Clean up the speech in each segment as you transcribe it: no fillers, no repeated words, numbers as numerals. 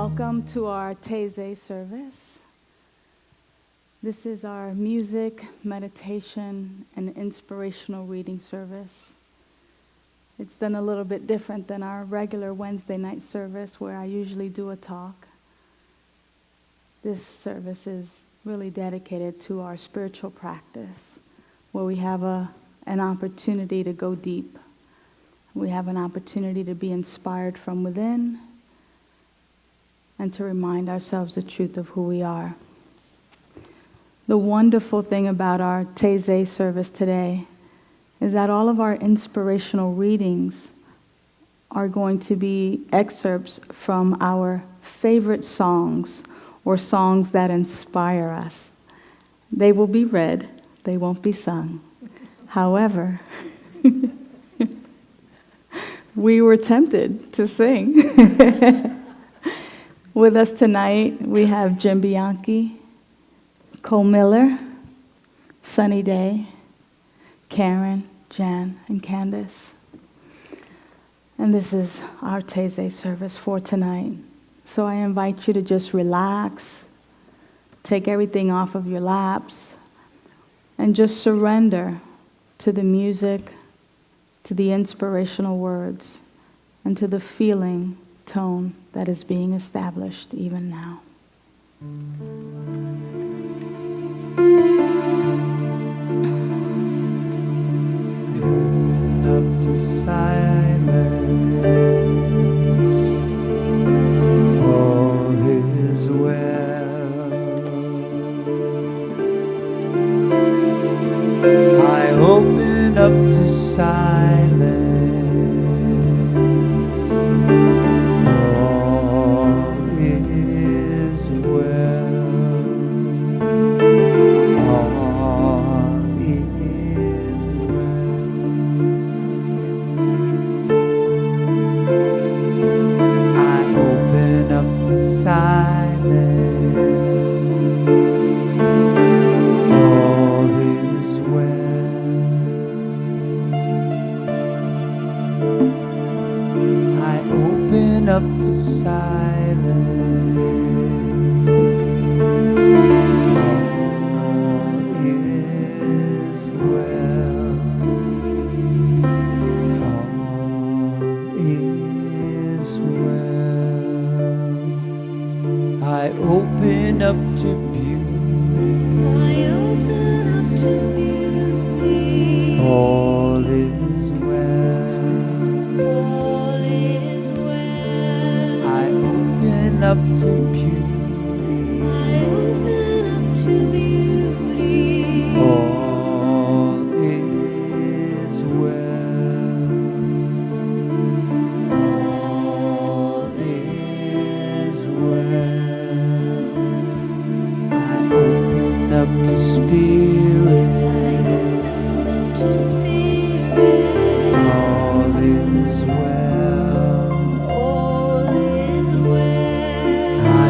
Welcome to our Taizé service. This is our music, meditation, and inspirational reading service. It's done a little bit different than our regular Wednesday night service where I usually do a talk. This service is really dedicated to our spiritual practice, where we have an opportunity to go deep. We have an opportunity to be inspired from within and to remind ourselves the truth of who we are. The wonderful thing about our Taizé service today is that all of our inspirational readings are going to be excerpts from our favorite songs or songs that inspire us. They will be read, they won't be sung. However, we were tempted to sing. With us tonight, we have Jim Bianchi, Cole Miller, Sunny Daye, Karen, Jan, and Candace. And this is our Taizé service for tonight. So I invite you to just relax, take everything off of your laps, and just surrender to the music, to the inspirational words, and to the feeling tone that is being established even now. Up to silence, all is well. I open up to silence. Up to silence, all is well, all is well. I open up to beauty, I open up to beauty, all is well, all is well. I open up to beauty, I open up to beauty, all is well, all is well. I open up to spirit, I open up to spirit, all is well. I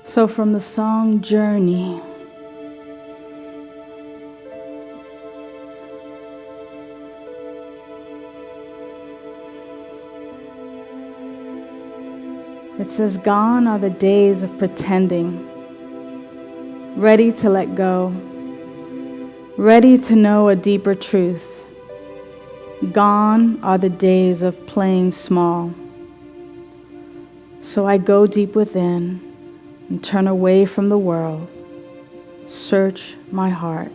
So from the song Journey, it says, gone are the days of pretending, ready to let go, ready to know a deeper truth. Gone are the days of playing small. So I go deep within and turn away from the world, search my heart.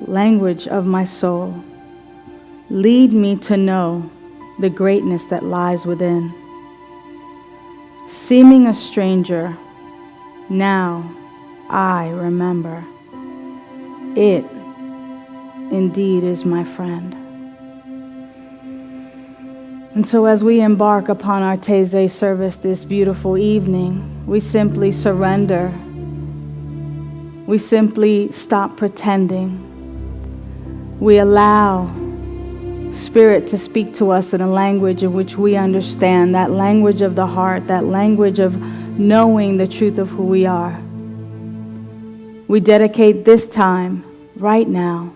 Language of my soul, lead me to know the greatness that lies within. Seeming a stranger, now I remember. It indeed is my friend. And so as we embark upon our Taizé service this beautiful evening, we simply surrender. We simply stop pretending. We allow Spirit to speak to us in a language in which we understand, that language of the heart, that language of knowing the truth of who we are. We dedicate this time, right now,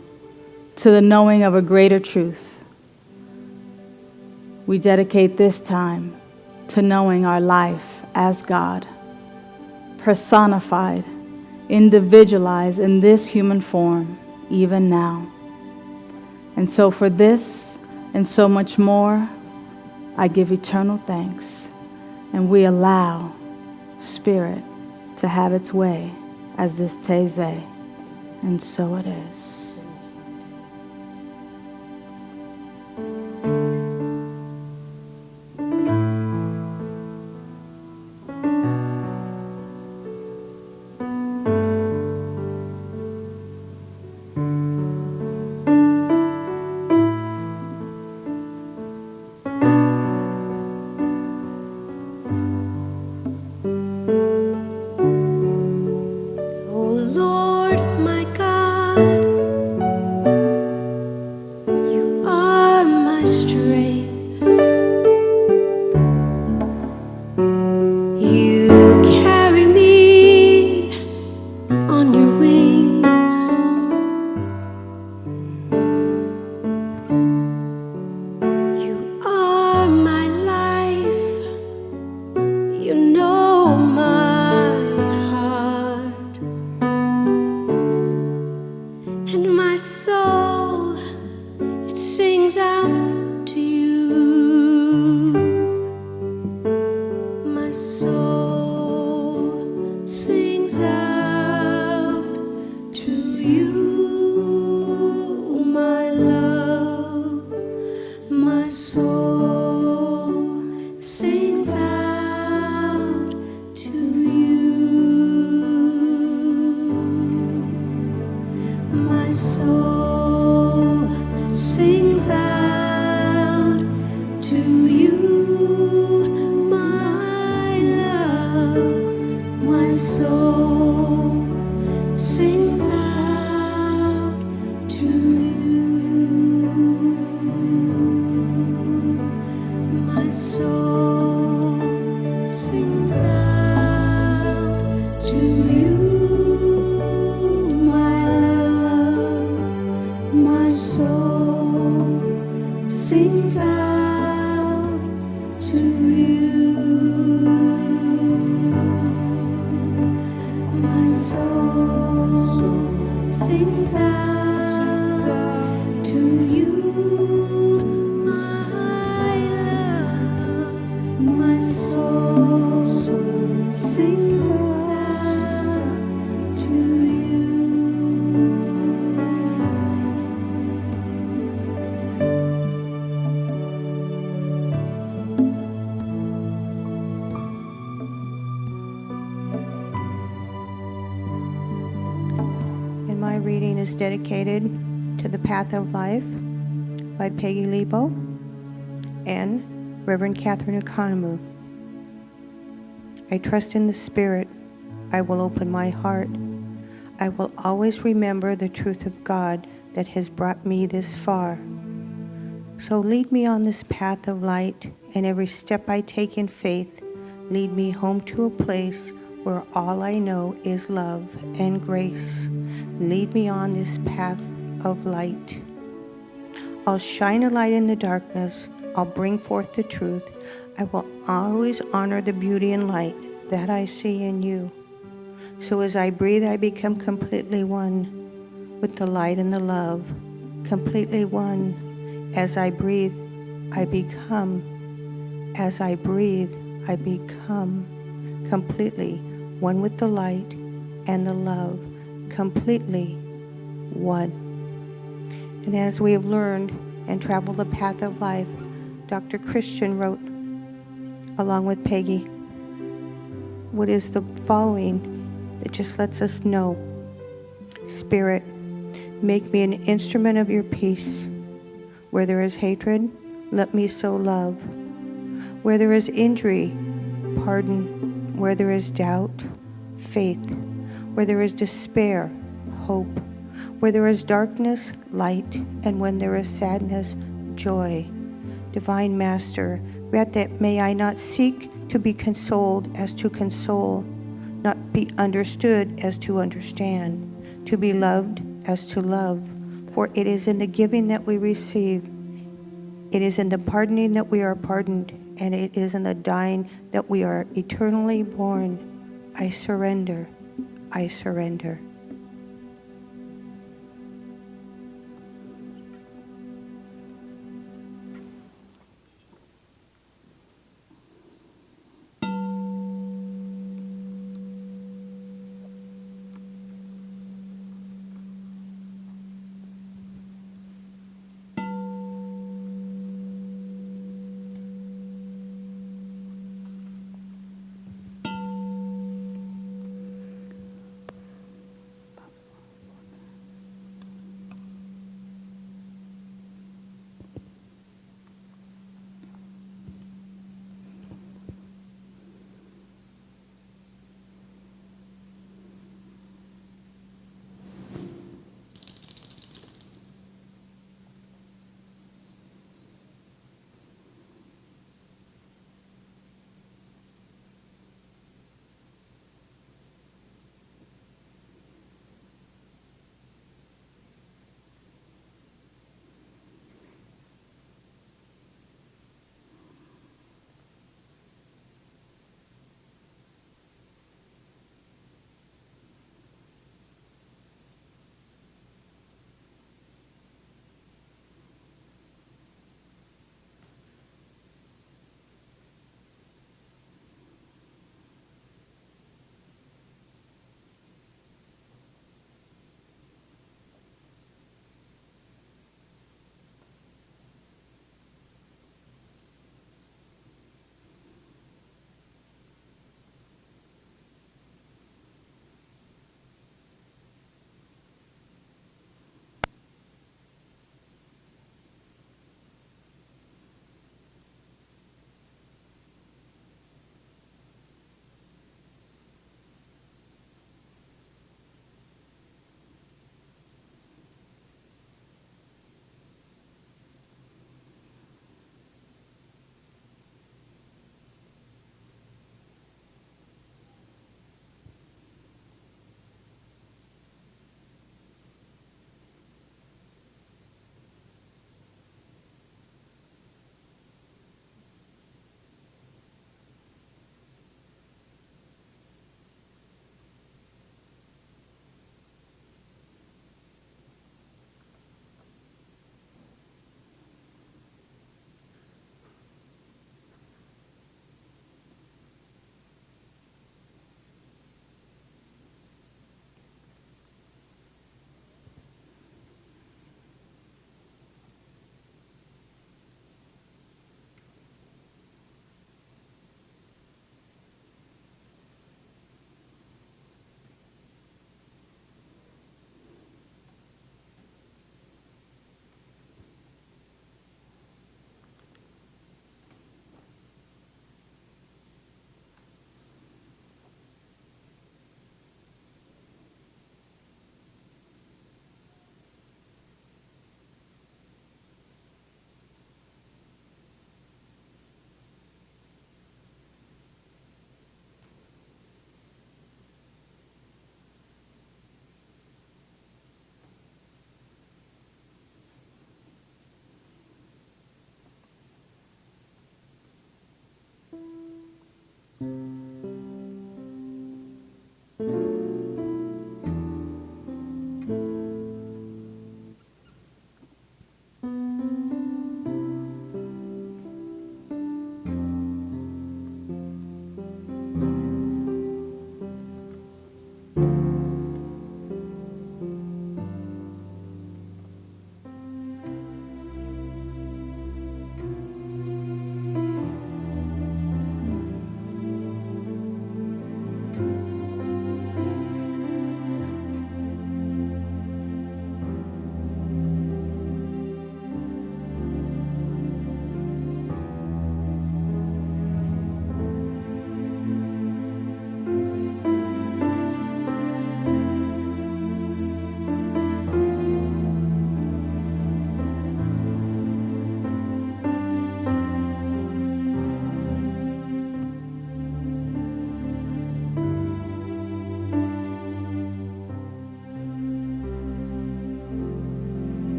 to the knowing of a greater truth. We dedicate this time to knowing our life as God, personified, individualized in this human form, even now. And so for this and so much more, I give eternal thanks, and we allow Spirit to have its way as this Taizé, and so it is. My reading is dedicated to the Path of Life by Peggy Lebo and Reverend Catherine Economou. I trust in the Spirit. I will open my heart. I will always remember the truth of God that has brought me this far. So lead me on this path of light, and every step I take in faith, lead me home to a place where all I know is love and grace. Lead me on this path of light. I'll shine a light in the darkness. I'll bring forth the truth. I will always honor the beauty and light that I see in you. So as I breathe, I become completely one with the light and the love. Completely one. As I breathe, I become. As I breathe, I become completely one with the light and the love. Completely one. And as we have learned and traveled the path of life, Dr. Christian wrote, along with Peggy, what is the following that just lets us know. Spirit, make me an instrument of your peace. Where there is hatred, let me sow love. Where there is injury, pardon. Where there is doubt, faith. Where there is despair, hope. Where there is darkness, light. And when there is sadness, joy. Divine Master, grant that may I not seek to be consoled as to console, not be understood as to understand, to be loved as to love. For it is in the giving that we receive, it is in the pardoning that we are pardoned, and it is in the dying that we are eternally born. I surrender. I surrender.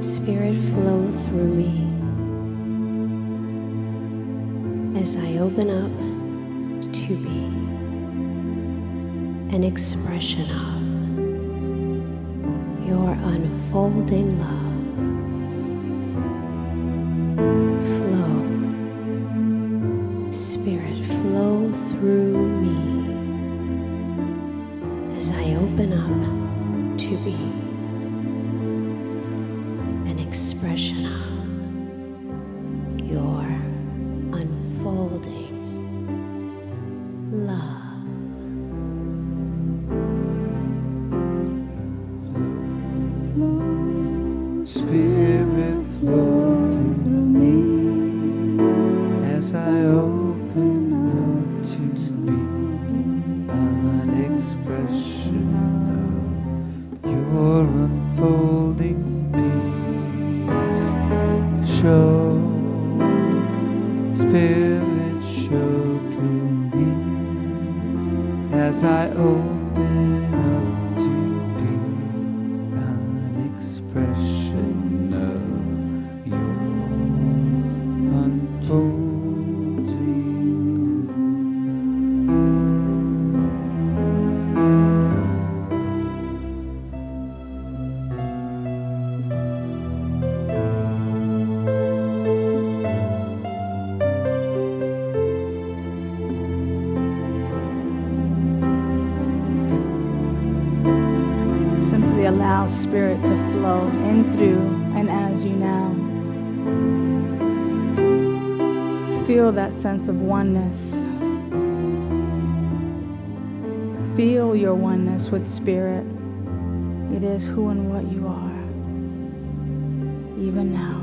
Spirit, flow through me as I open up to be an expression of your unfolding love. Flow, Spirit, flow through me as I open up to be an expression of your unfolding love. Spirit, flow through me as I open up to be an expression of your unfolding peace. Show, Spirit, show through me as I open up to be an expression of your unfolding. Simply allow Spirit to flow in, through, and as you now. Feel that sense of oneness. Feel your oneness with Spirit. It is who and what you are, even now.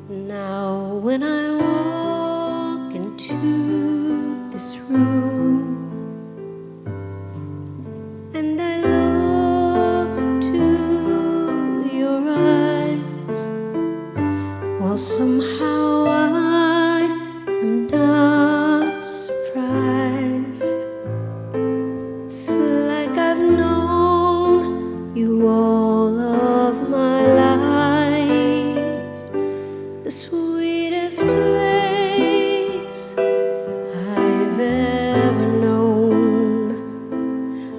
Now when I walk into this room and I look into your eyes, well, somehow I am not surprised. It's like I've known you all of my life. The sweetest place I've ever known,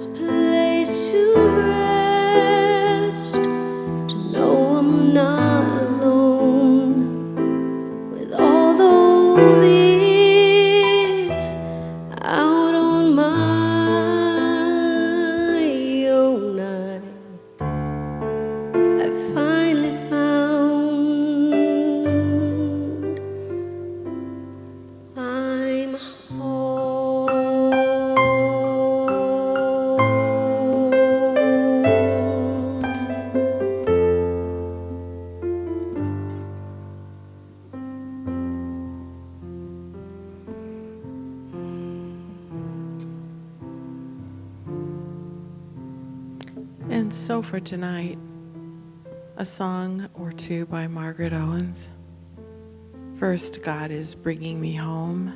a place to rest, to know I'm not alone. With all those years out on my own, I finally found I'm home. And so for tonight, a song or two by Margaret Owens. First, God is Bringing Me Home.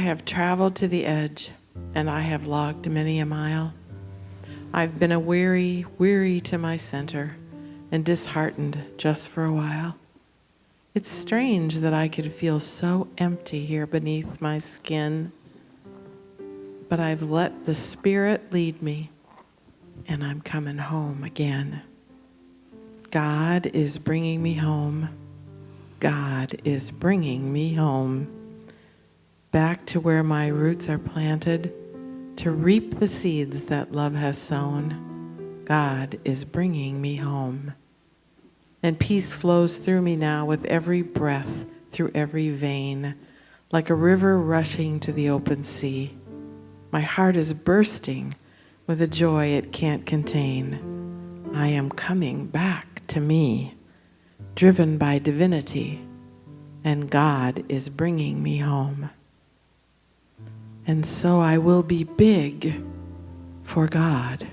have traveled to the edge, and I have logged many a mile. I've been a weary to my center, and disheartened just for a while. It's strange that I could feel so empty here beneath my skin, but I've let the Spirit lead me, and I'm coming home again. God is bringing me home. God is bringing me home. Back to where my roots are planted, to reap the seeds that love has sown. God is bringing me home. And peace flows through me now with every breath, through every vein, like a river rushing to the open sea. My heart is bursting with a joy it can't contain. I am coming back to me, driven by divinity, and God is bringing me home. And so I will be big for God.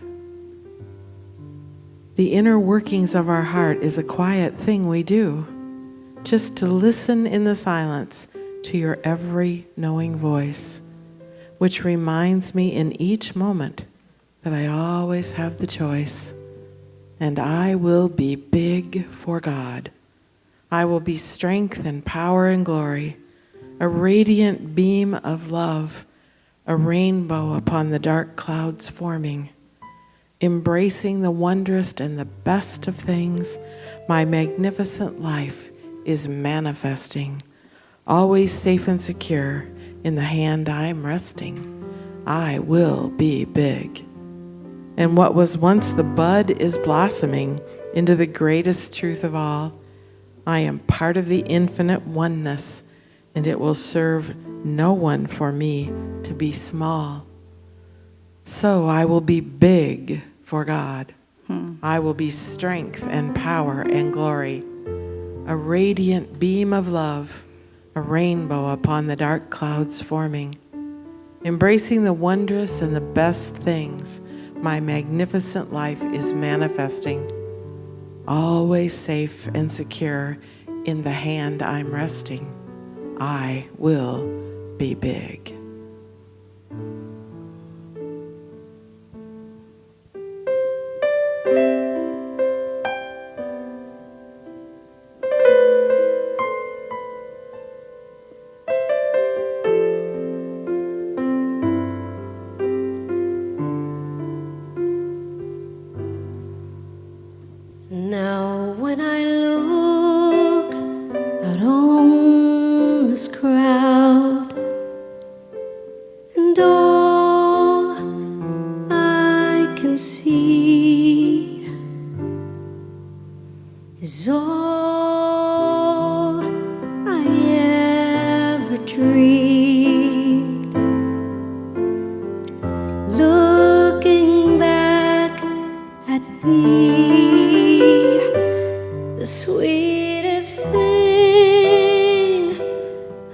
The inner workings of our heart is a quiet thing we do, just to listen in the silence to your every knowing voice, which reminds me in each moment that I always have the choice. And I will be big for God. I will be strength and power and glory, a radiant beam of love, a rainbow upon the dark clouds forming. Embracing the wondrous and the best of things, my magnificent life is manifesting, always safe and secure in the hand I'm resting. I will be big. And what was once the bud is blossoming into the greatest truth of all. I am part of the infinite oneness, and it will serve no one for me to be small. So I will be big for God. I will be strength and power and glory, a radiant beam of love, a rainbow upon the dark clouds forming. Embracing the wondrous and the best things, my magnificent life is manifesting, always safe and secure in the hand I'm resting. I will be big. Now when I look out on this crowd, and all I can see is all I ever dreamed. Looking back at me, the sweetest thing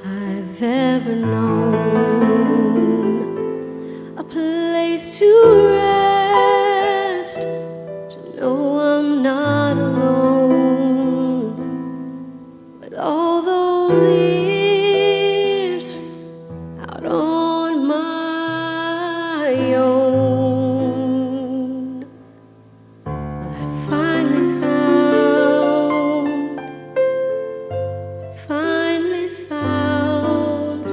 I've ever known, a place to rest, to know I'm not alone. With all those years out on my own, well, I finally found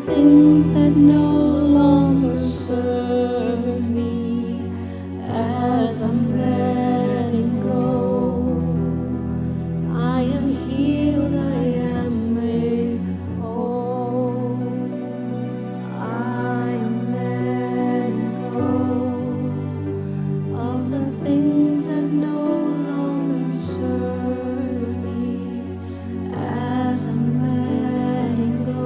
things that no longer serve me as I'm letting go. I am healed, I am made whole. I am letting go of the things that no longer serve me as I'm letting go.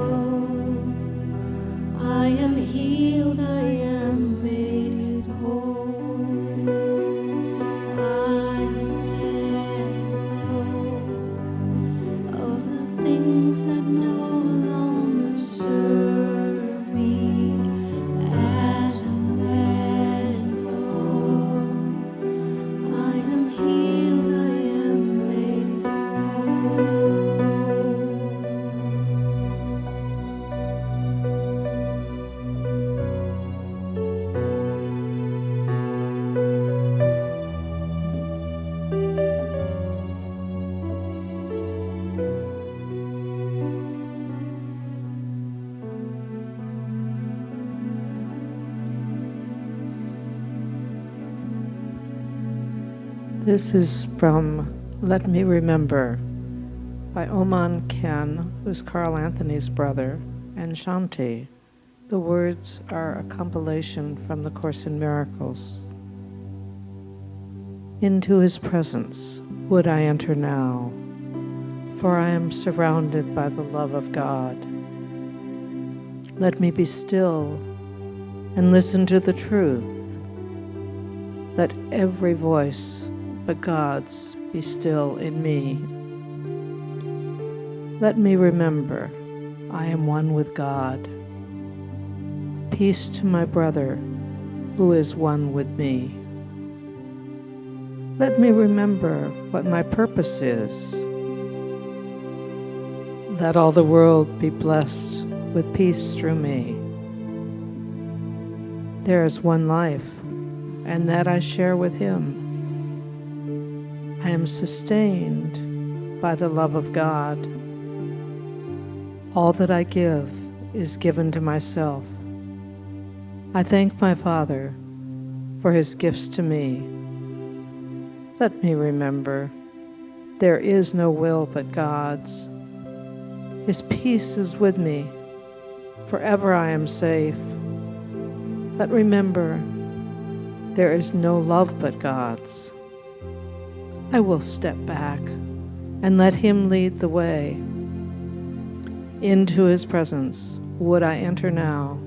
I am healed, I am made whole. I am letting go of the things that no longer serve me as I'm letting go. I am healed, I am made whole. This is from Let Me Remember by Oman Ken, who's Carl Anthony's brother, and Shanti. The words are a compilation from the Course in Miracles. Into his presence would I enter now, for I am surrounded by the love of God. Let me be still and listen to the truth. Let every voice but God's be still in me. Let me remember I am one with God. Peace to my brother who is one with me. Let me remember what my purpose is. Let all the world be blessed with peace through me. There is one life, and that I share with him. I am sustained by the love of God. All that I give is given to myself. I thank my Father for his gifts to me. Let me remember there is no will but God's. His peace is with me. Forever I am safe. But remember, there is no love but God's. I will step back and let him lead the way. Into his presence would I enter now,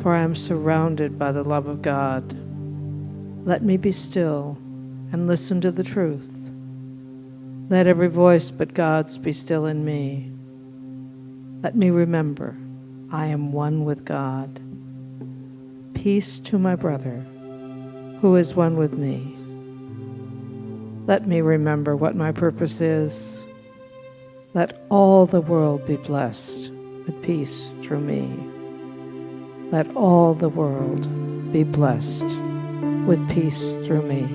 for I am surrounded by the love of God. Let me be still and listen to the truth. Let every voice but God's be still in me. Let me remember I am one with God. Peace to my brother who is one with me. Let me remember what my purpose is. Let all the world be blessed with peace through me. Let all the world be blessed with peace through me.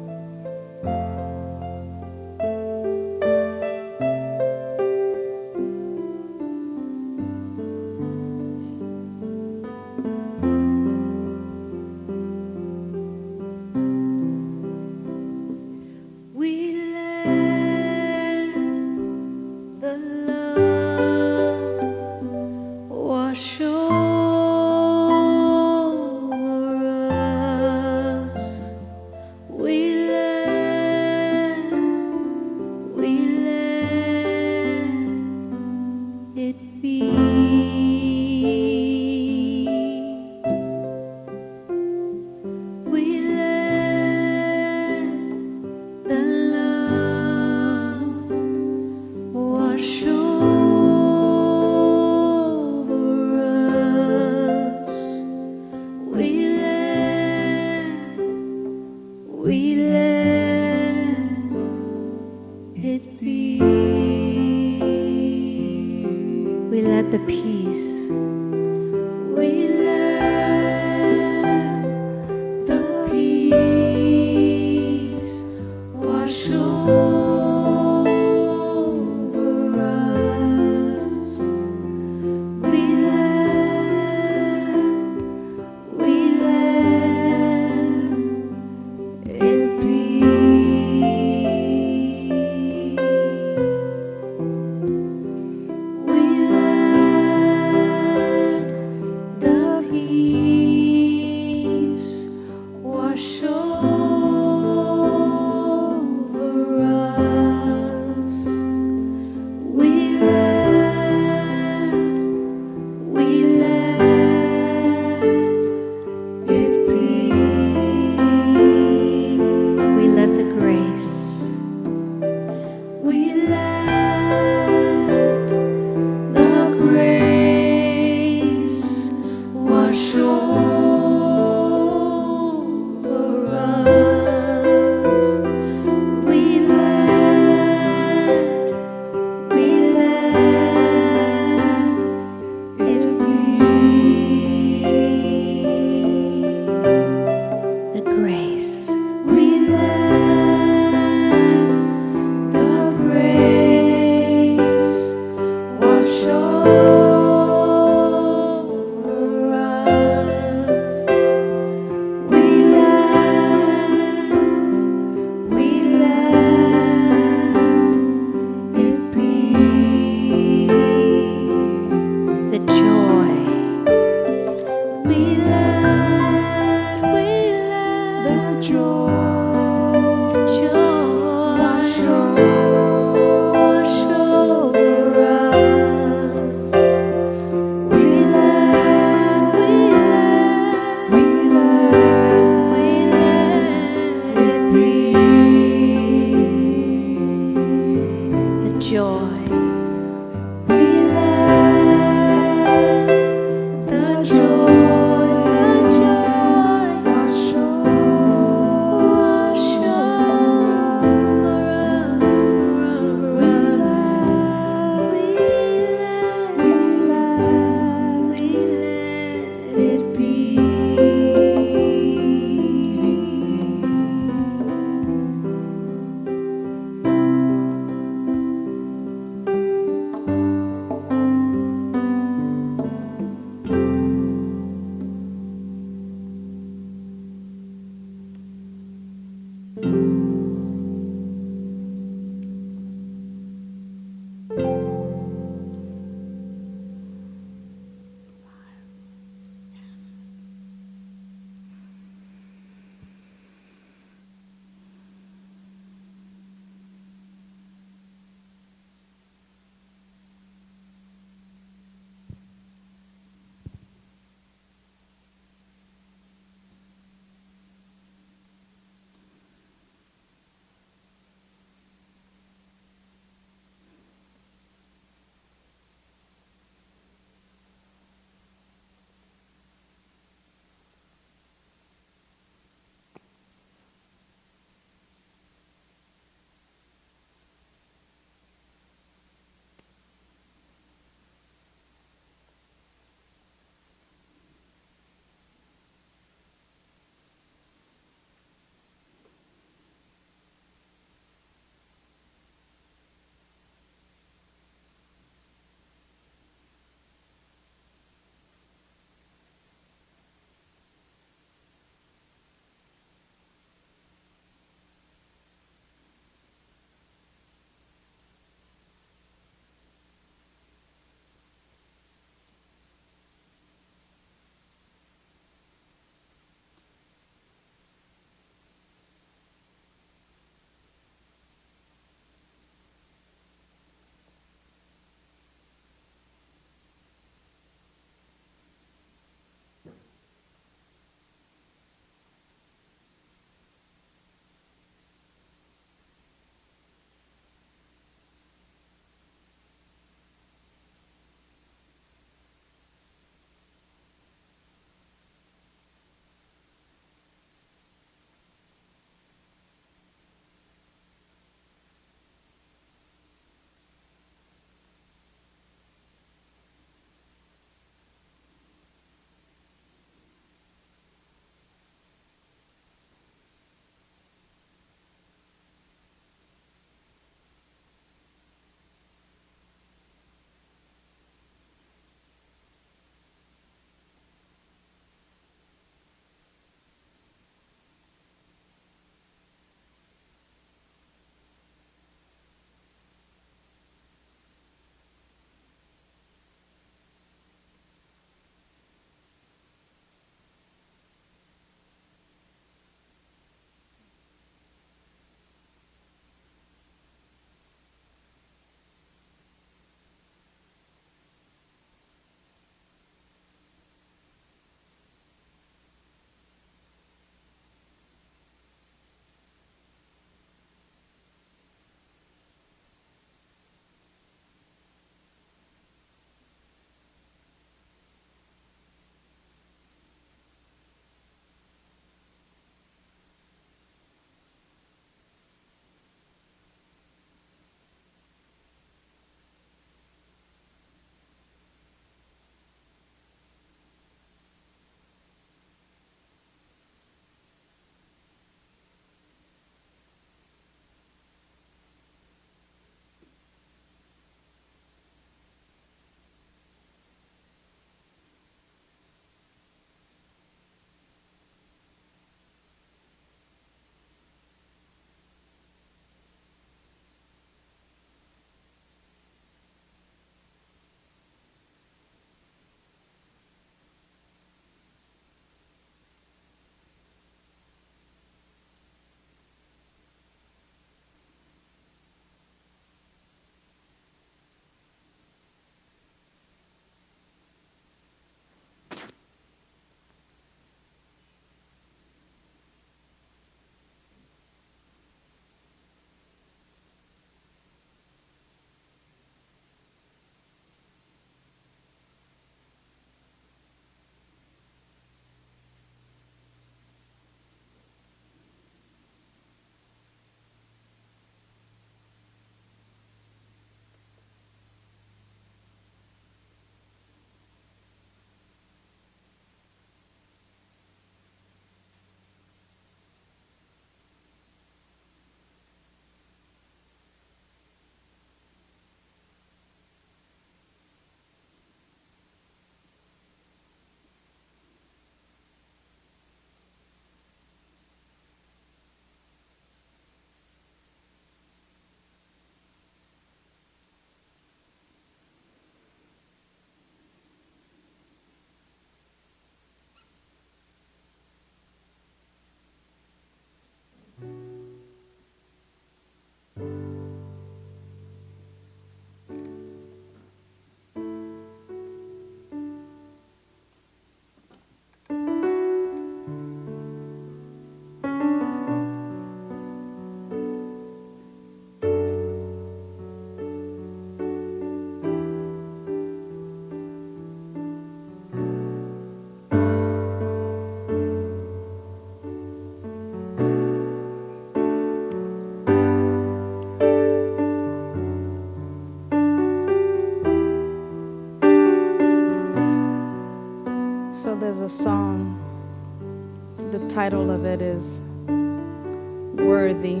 the title of it is Worthy.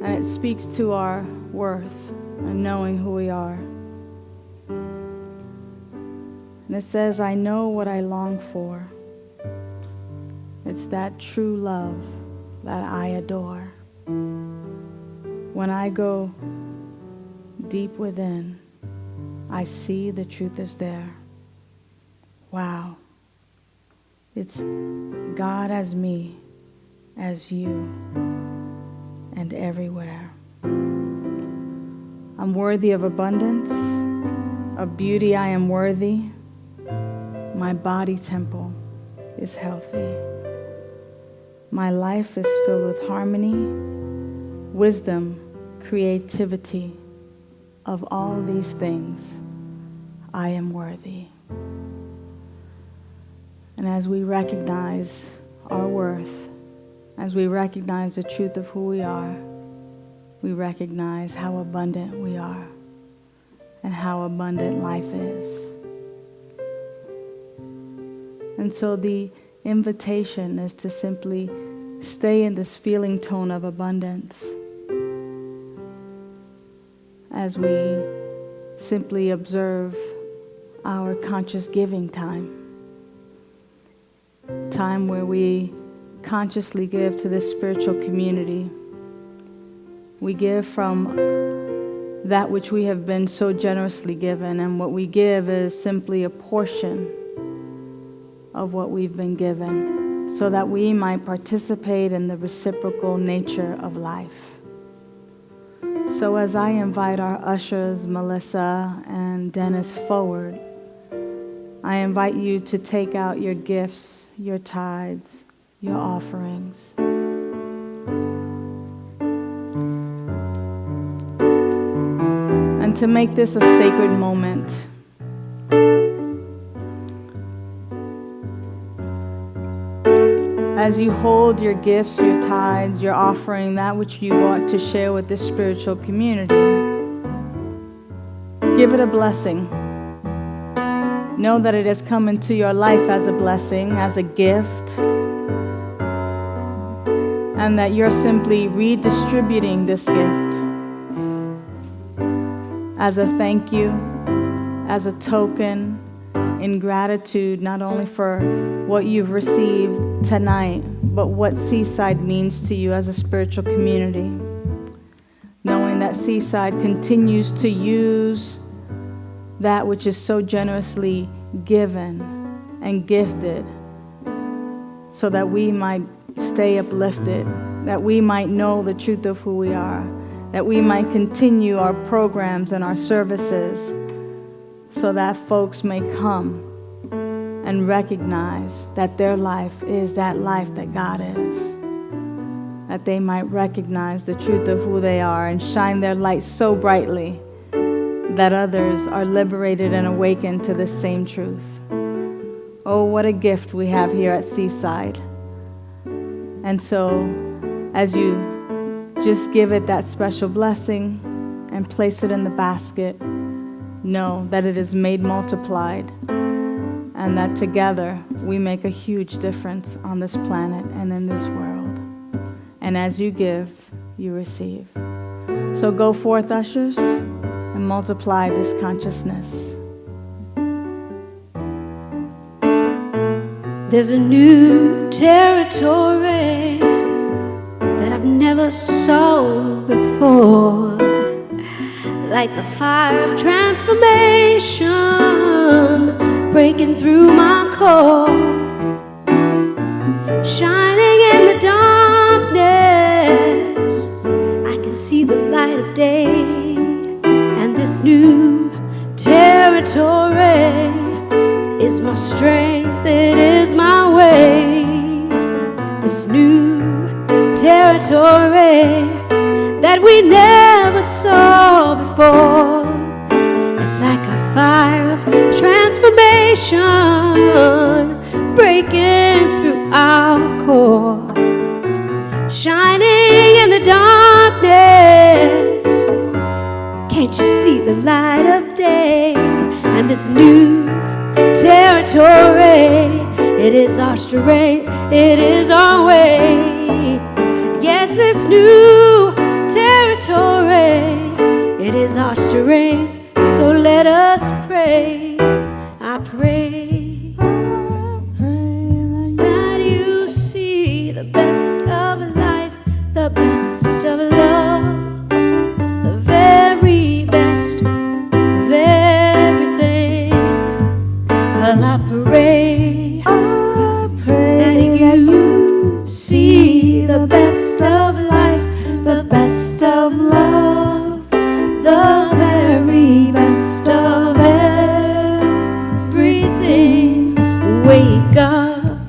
And it speaks to our worth and knowing who we are. And it says, I know what I long for. It's that true love that I adore. When I go deep within, I see the truth is there. Wow. It's God as me, as you, and everywhere. I'm worthy of abundance, of beauty I am worthy. My body temple is healthy. My life is filled with harmony, wisdom, creativity. Of all these things, I am worthy. And as we recognize our worth, as we recognize the truth of who we are, we recognize how abundant we are and how abundant life is. And so the invitation is to simply stay in this feeling tone of abundance as we simply observe our conscious giving time. Time where we consciously give to this spiritual community. We give from that which we have been so generously given, and what we give is simply a portion of what we've been given, so that we might participate in the reciprocal nature of life. So as I invite our ushers, Melissa and Dennis, forward, I invite you to take out your gifts, your tithes, your offerings. And to make this a sacred moment, as you hold your gifts, your tithes, your offering, that which you bought to share with this spiritual community, give it a blessing. Know that it has come into your life as a blessing, as a gift, and that you're simply redistributing this gift as a thank you, as a token, in gratitude, not only for what you've received tonight, but what Seaside means to you as a spiritual community. Knowing that Seaside continues to use that which is so generously given and gifted so that we might stay uplifted, that we might know the truth of who we are, that we might continue our programs and our services, so that folks may come and recognize that their life is that life that God is. That they might recognize the truth of who they are and shine their light so brightly that others are liberated and awakened to the same truth. Oh, what a gift we have here at Seaside. And so, as you just give it that special blessing and place it in the basket, know that it is made multiplied, and that together we make a huge difference on this planet and in this world. And as you give, you receive. So go forth, ushers, and multiply this consciousness. There's a new territory that I've never saw before. Like the fire of transformation breaking through my core, shining in the darkness. I can see the light of day, and this new territory is my strength, it is my way. This new territory that we never saw before. It's like a fire of transformation breaking through our core, shining in the darkness. Can't you see the light of day? And this new territory. It is our strength, it is our way. Yes, this new territory, it is our strength. So let us pray. I pray that you see the best of life, the best of love, the very best of everything. Well, I pray that you see the best of life, the best of love, the very best of everything. Wake up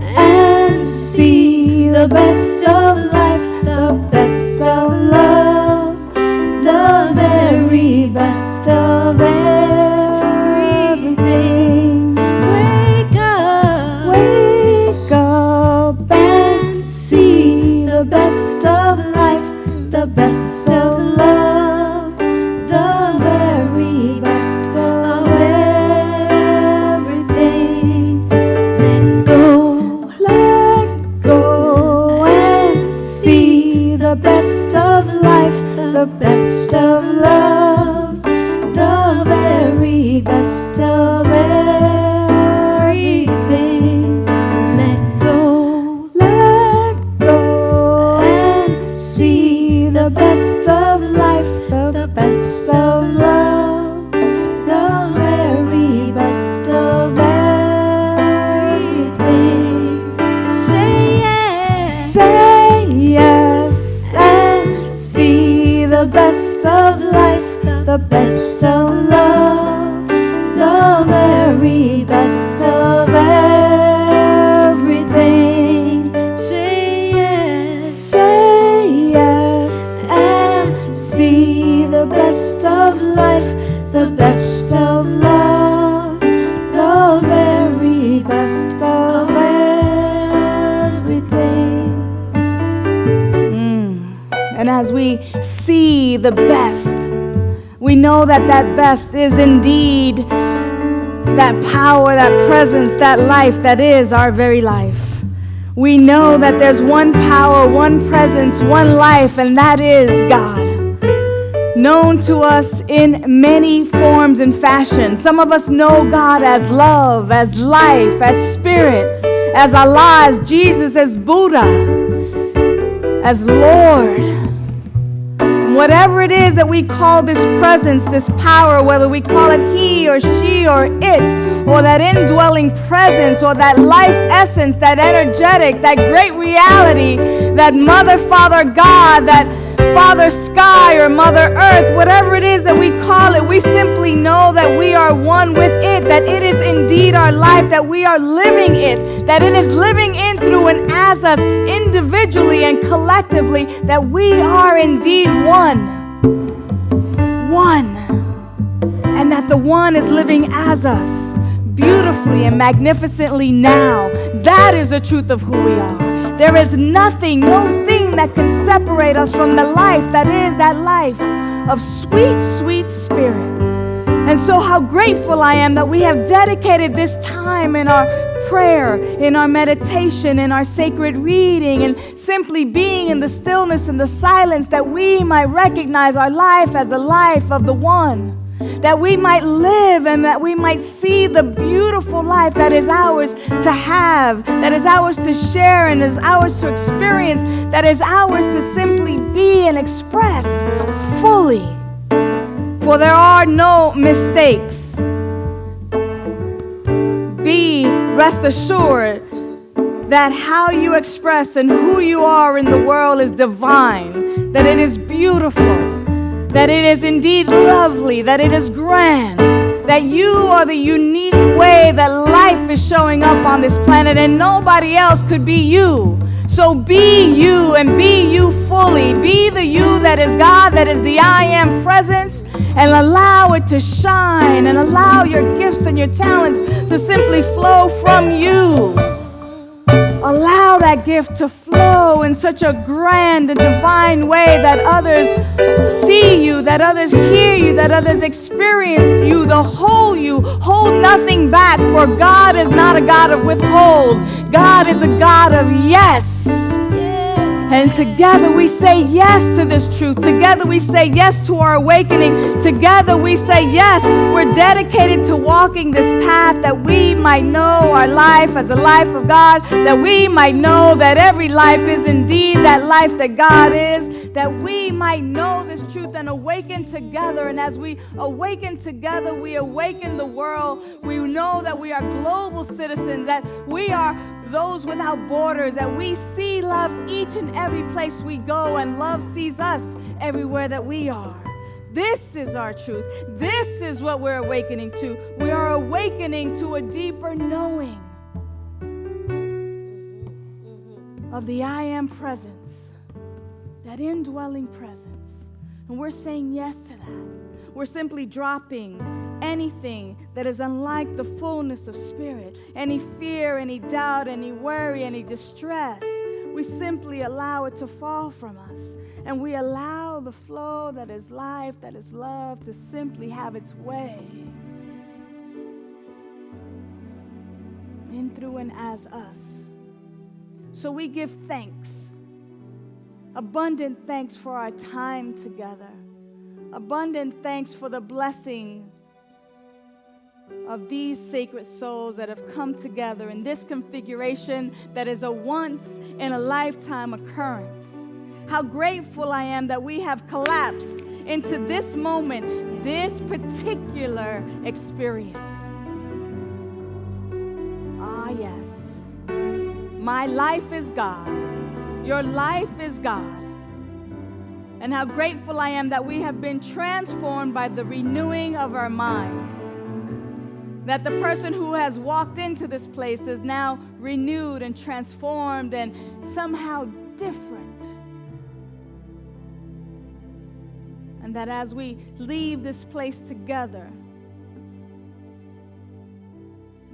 and see the best of life, the best of love, the very best of everything. Wake up and see the best of life, the best of love, the very best of everything. Let go and see the best of life, the best of love, the very best of everything. Let go and see the best of life, the best of love, the very best of everything. Say yes and see the best of life, the best of love, the very best of everything. Say yes and see the best of life, the best of love, the very best of everything. And as we see the best, we know that that best is indeed that power, that presence, that life that is our very life. We know that there's one power, one presence, one life, and that is God, known to us in many forms and fashions. Some of us know God as love, as life, as spirit, as Allah, as Jesus, as Buddha, as Lord. Whatever it is that we call this presence, this power, whether we call it he or she or it, or that indwelling presence, or that life essence, that energetic, that great reality, that Mother, Father, God, that Father Sky or Mother Earth, whatever it is that we call it, we simply know that we are one with it, that it is indeed our life, that we are living it, that it is living in, through, and as us individually and collectively, that we are indeed one. One. And that the one is living as us, beautifully and magnificently now. That is the truth of who we are. There is nothing, no thing that can separate us from the life that is that life of sweet, sweet spirit. And so how grateful I am that we have dedicated this time in our prayer, in our meditation, in our sacred reading, and simply being in the stillness and the silence, that we might recognize our life as the life of the one, that we might live and that we might see the beautiful life that is ours to have, that is ours to share and is ours to experience, that is ours to simply be and express fully. For there are no mistakes. Be rest assured that how you express and who you are in the world is divine, that it is beautiful, that it is indeed lovely, that it is grand, that you are the unique way that life is showing up on this planet, and nobody else could be you. So be you and be you fully. Be the you that is God, that is the I am presence, and allow it to shine, and allow your gifts and your talents to simply flow from you. Allow that that gift to flow in such a grand and divine way that others see you, that others hear you, that others experience you, the whole you. Hold nothing back, for God is not a God of withhold. God is a God of yes. And together we say yes to this truth. Together we say yes to our awakening. Together we say yes. We're dedicated to walking this path that we might know our life as the life of God, that we might know that every life is indeed that life that God is, that we might know this truth and awaken together. And as we awaken together, we awaken the world. We know that we are global citizens, that we are those without borders, that we see love each and every place we go, and love sees us everywhere that we are. This is our truth. This is what we're awakening to. We are awakening to a deeper knowing of the I am presence, that indwelling presence. And we're saying yes to that. We're simply dropping anything that is unlike the fullness of spirit, any fear, any doubt, any worry, any distress. We simply allow it to fall from us, and we allow the flow that is life, that is love, to simply have its way in, through, and as us. So we give thanks, abundant thanks for our time together, abundant thanks for the blessing of these sacred souls that have come together in this configuration that is a once-in-a-lifetime occurrence. How grateful I am that we have collapsed into this moment, this particular experience. Ah, yes. My life is God. Your life is God. And how grateful I am that we have been transformed by the renewing of our mind. That the person who has walked into this place is now renewed and transformed and somehow different. And that as we leave this place together,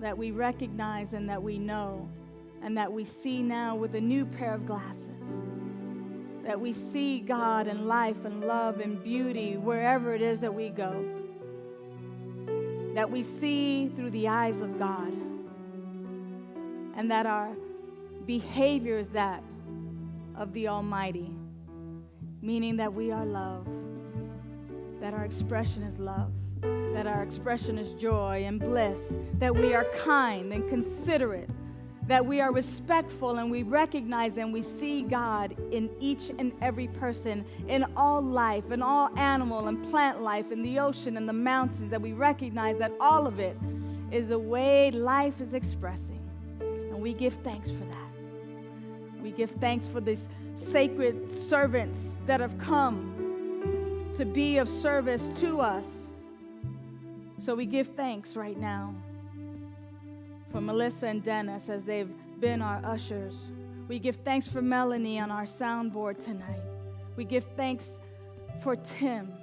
that we recognize and that we know and that we see now with a new pair of glasses. That we see God and life and love and beauty wherever it is that we go. That we see through the eyes of God, and that our behavior is that of the Almighty, meaning that we are love, that our expression is love, that our expression is joy and bliss, that we are kind and considerate, that we are respectful, and we recognize and we see God in each and every person, in all life, in all animal and plant life, in the ocean and the mountains, that we recognize that all of it is the way life is expressing. And we give thanks for that. We give thanks for these sacred servants that have come to be of service to us. So we give thanks right now for Melissa and Dennis as they've been our ushers. We give thanks for Melanie on our soundboard tonight. We give thanks for Tim,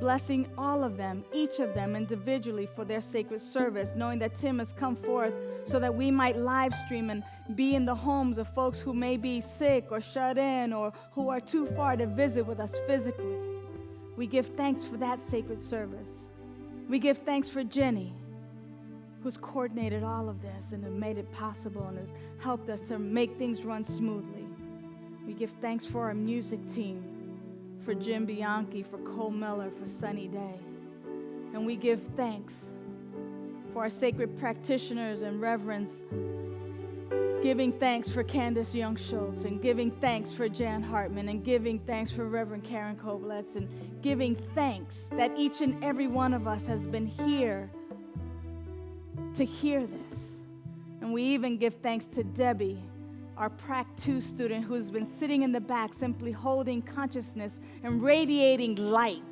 blessing all of them, each of them individually for their sacred service, knowing that Tim has come forth so that we might live stream and be in the homes of folks who may be sick or shut in or who are too far to visit with us physically. We give thanks for that sacred service. We give thanks for Jenny, who's coordinated all of this and have made it possible and has helped us to make things run smoothly. We give thanks for our music team, for Jim Bianchi, for Cole Miller, for Sunny Daye. And we give thanks for our sacred practitioners and reverends, giving thanks for Candace Young-Schultz, and giving thanks for Jan Hartman, and giving thanks for Reverend Karen Koblitz, and giving thanks that each and every one of us has been here to hear this. And we even give thanks to Debbie, our Prac 2 student, who's been sitting in the back simply holding consciousness and radiating light,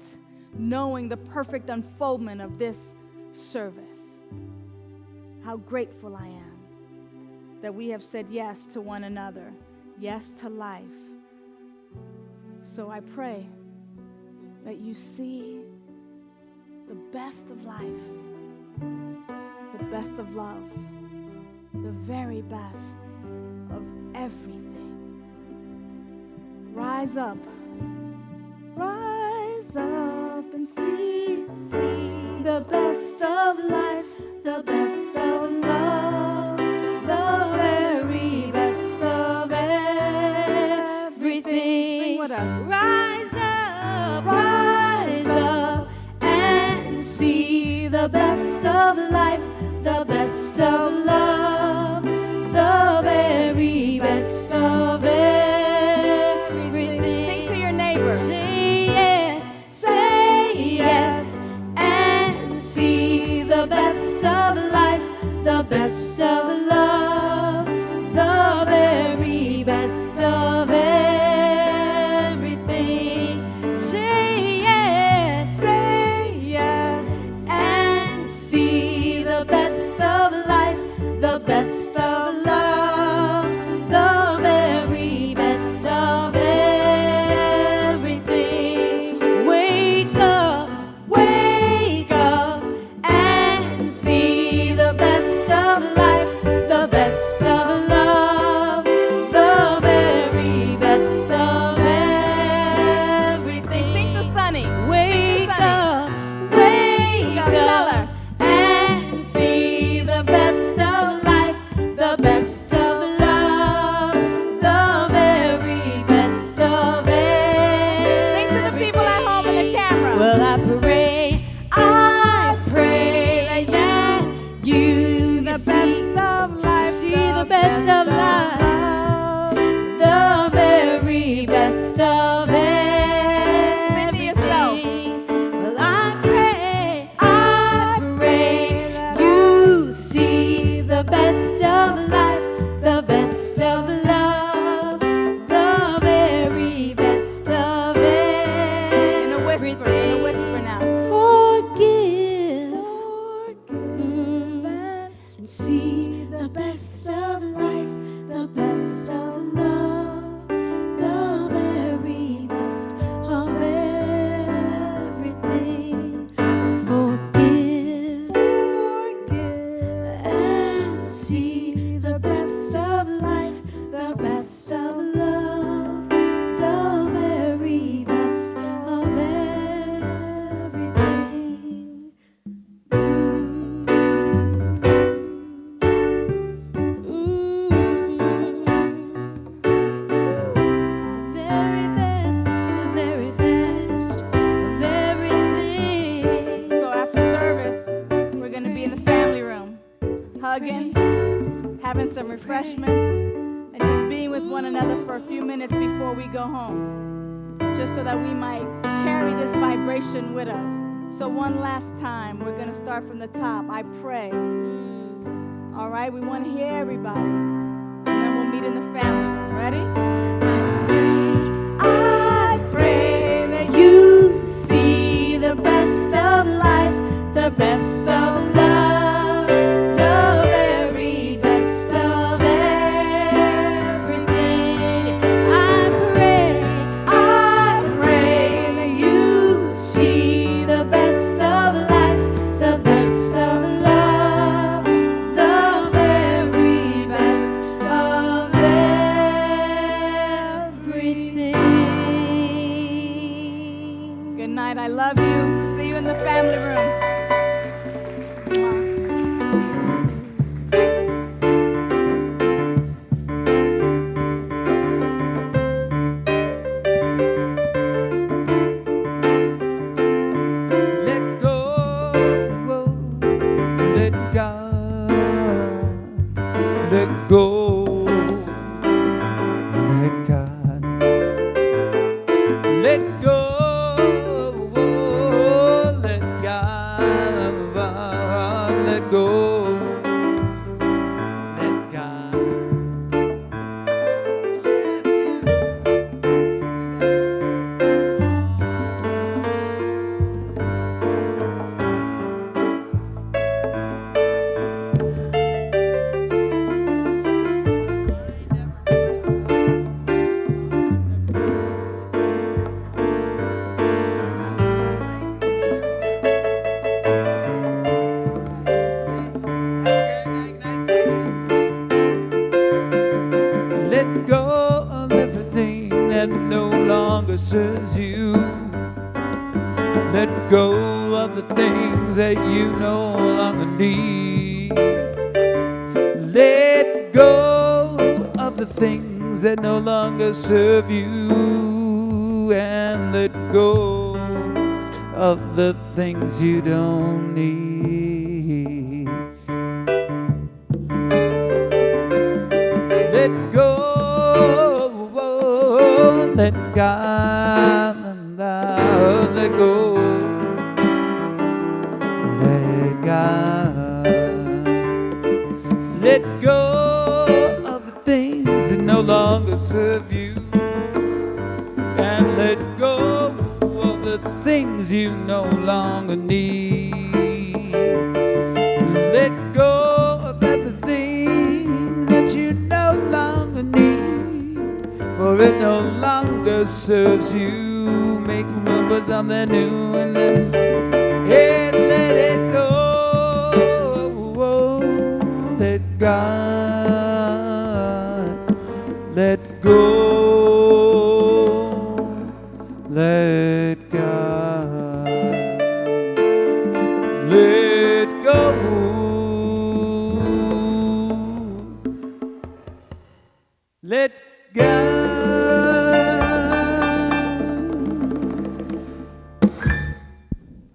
knowing the perfect unfoldment of this service. How grateful I am that we have said yes to one another, yes to life. So I pray that you see the best of life, the best of love, the very best of everything. Rise up and see the best of life, the best of love, the very best of everything. Sing with us. Rise up and see the best of life, the best of love, the very best of everything. Sing to your neighbor. Say yes, and see the best of life, the best of love, the very best of everything. Say yes, and see the best of life, the best of love, the very best of everything. Wake up, and see the best of life, the best of love, the very best of everything. Sing to Sunny. Wake up, tell her. And see the best of life, the best of love, the very best of everything. Sing to the people at home in the camera. Well, I pray that you can see the best of life, the very best of everything. Well, I pray you see the best of life, the best of love, the very best of everything. In a whisper now. Forgive and see the best of life, the best of love, the very best of everything. Forgive and see the best of life, the best of love, the very best of everything. The very best of everything. So after service, we're going to be in the family room, hugging, having some refreshments, and just being with one another for a few minutes before we go home, just so that we might carry this vibration with us. So one last time, we're going to start from the top. I pray. All right, we want to hear everybody, and then we'll meet in the family room. Ready? I pray that you see the best of life, the best of love, the very best of everything. I pray that you see the best of life, the best of love, the very best of everything. Good night. I love you. See you in the family room. Let go, let God, let go, let God, let go, let God, let go, let God. that you no longer need. Let go of the things that no longer serve you, and let go of the things you don't need. Let go, let God, let go, let God. Let go of the things that no longer serve you, and let go of the things you no longer need. Let go of everything that you no longer need, for it no longer serves you. Make room for something new, and then let it go. Let God, let go, let God, let go, let God.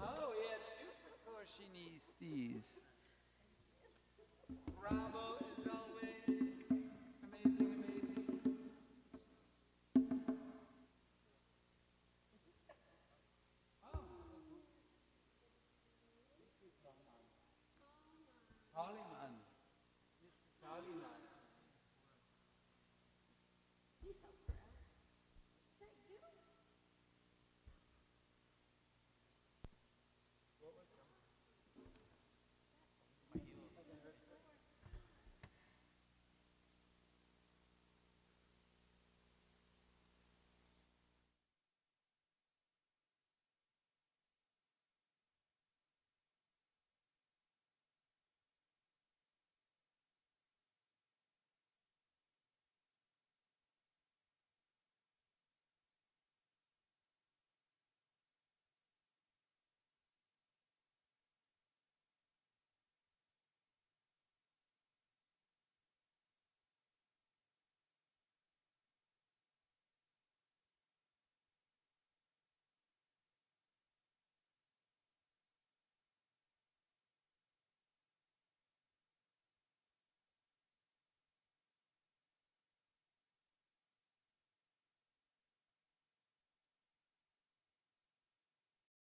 Oh, yeah, two percussionistas. Bravo.